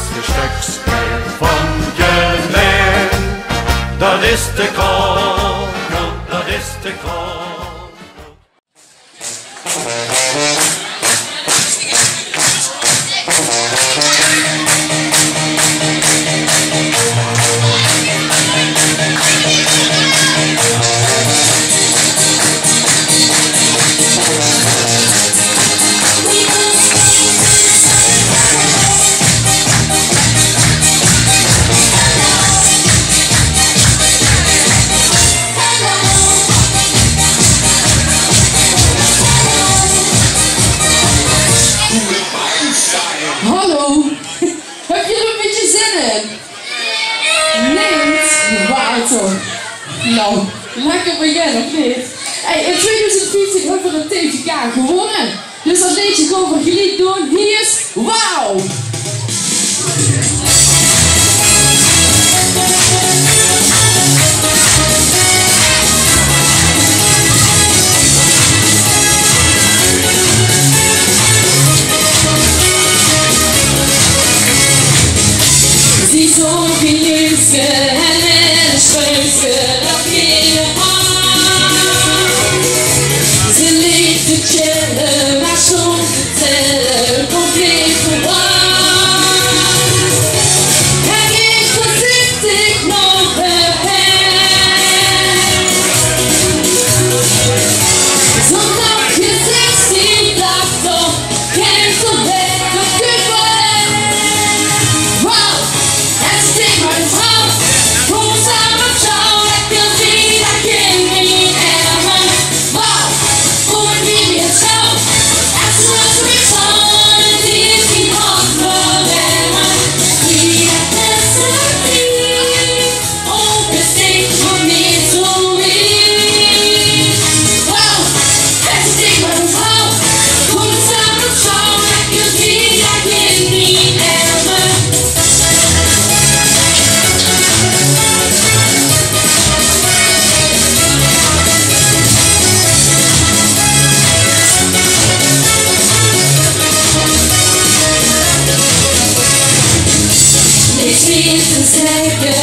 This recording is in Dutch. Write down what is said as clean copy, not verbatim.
laatste stukje van je leven. Dat is de kool, dat is de kool. Hallo, heb je er een beetje zin in? Nee, niet? Waar toch? Nou, lekker beginnen of niet? Hey, in 2014 hebben we een TVK gewonnen. Dus dat liedje gewoon van geliefd doen. Hier is Wauw! Zo'n geluksje en een spreukje dat in je hand. Ze ligt te chillen, maar soms te tellen, compleet verward. Het is voorzichtig nog beperkt. Zondag je 16 dacht op, kent op weg de kuppen. Wow! Sting my tongue, pulls out my tongue, I can see that killing element. Wow, would be a tongue, as soon as we turn, and this becomes forever. We have necessity, open stage for me to read. Wow, that's a sting my tongue, pulls out my tongue, I can see that killing element. Niks meer te zeggen,